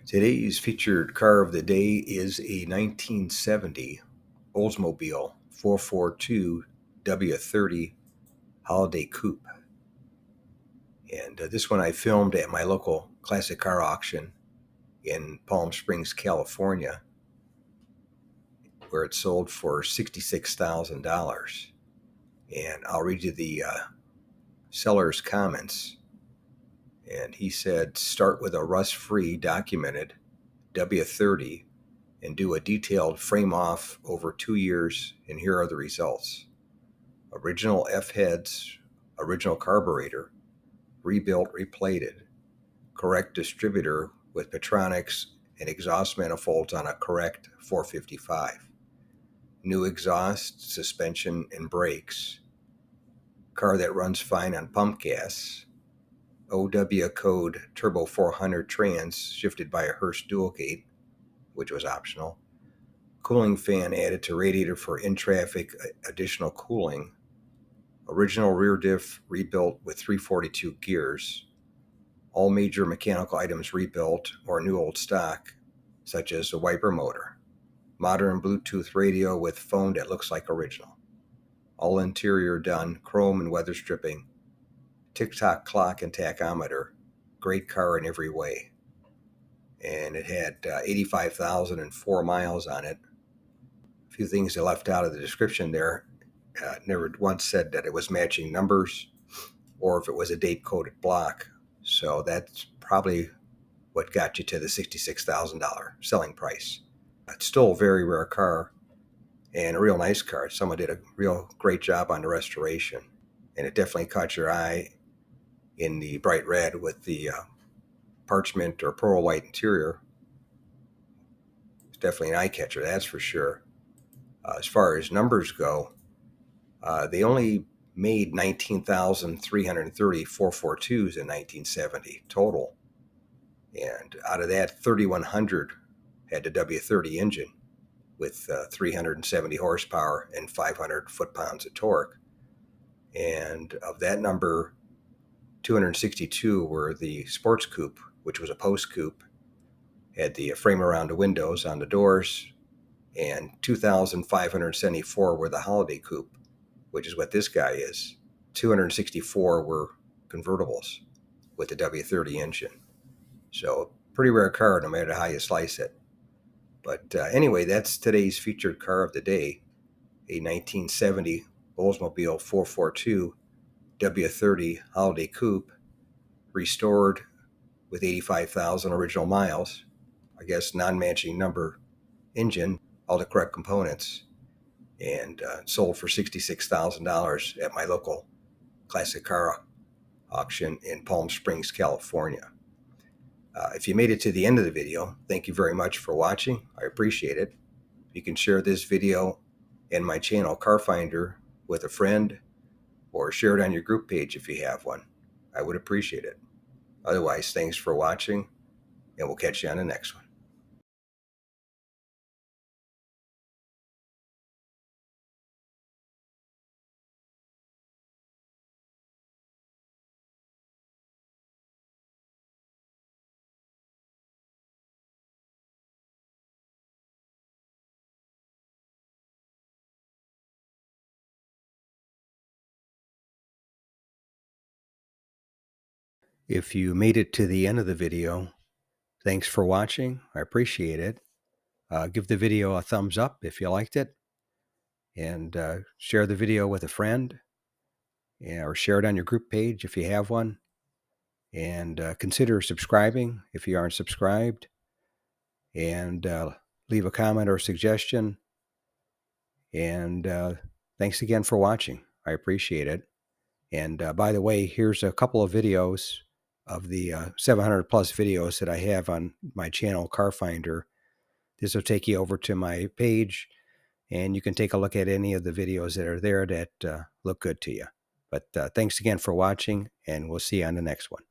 Today's featured car of the day is a 1970 Oldsmobile 442 W-30 Holiday Coupe. And this one I filmed at my local classic car auction in Palm Springs, California, where it sold for $66,000. And I'll read you the seller's comments. And he said, start with a rust-free documented W-30 and do a detailed frame off over 2 years, and here are the results. Original F-heads, original carburetor, rebuilt, replated, correct distributor with Petronics and exhaust manifolds on a correct 455, new exhaust, suspension, and brakes, car that runs fine on pump gas, OW code turbo 400 trans shifted by a Hurst dual gate, which was optional, cooling fan added to radiator for in-traffic additional cooling, original rear diff rebuilt with 342 gears, all major mechanical items rebuilt or new old stock, such as a wiper motor, modern Bluetooth radio with phone that looks like original, all interior done, chrome and weather stripping, tick-tock clock and tachometer, great car in every way. And it had 85,004 miles on it. A few things they left out of the description there. Never once said that it was matching numbers or if it was a date-coded block. So that's probably what got you to the $66,000 selling price. It's still a very rare car and a real nice car. Someone did a real great job on the restoration. And it definitely caught your eye in the bright red with the parchment or pearl white interior. It's definitely an eye catcher, that's for sure. As far as numbers go, they only made 19,330 442s in 1970 total. And out of that, 3,100 had the W-30 engine with 370 horsepower and 500 foot-pounds of torque. And of that number, 262 were the sports coupe, which was a post coupe, had the frame around the windows on the doors, and 2,574 were the holiday coupe, which is what this guy is. 264 were convertibles with the W-30 engine. So pretty rare car no matter how you slice it. But anyway, that's today's featured car of the day, a 1970 Oldsmobile 442 W-30 Holiday Coupe, restored with 85,000 original miles, I guess non-matching number engine, all the correct components, and sold for $66,000 at my local classic car auction in Palm Springs, California. If you made it to the end of the video, thank you very much for watching. I appreciate it. You can share this video and my channel, Car Finder, with a friend, or share it on your group page if you have one. I would appreciate it. Otherwise, thanks for watching, and we'll catch you on the next one. If you made it to the end of the video, thanks for watching. I appreciate it. Give the video a thumbs up if you liked it, and share the video with a friend, or share it on your group page if you have one, and consider subscribing if you aren't subscribed, and leave a comment or suggestion. And thanks again for watching. I appreciate it. And by the way, here's a couple of videos of the 700 plus videos that I have on my channel, Car Finder. This will take you over to my page, and you can take a look at any of the videos that are there that look good to you. But thanks again for watching, and we'll see you on the next one.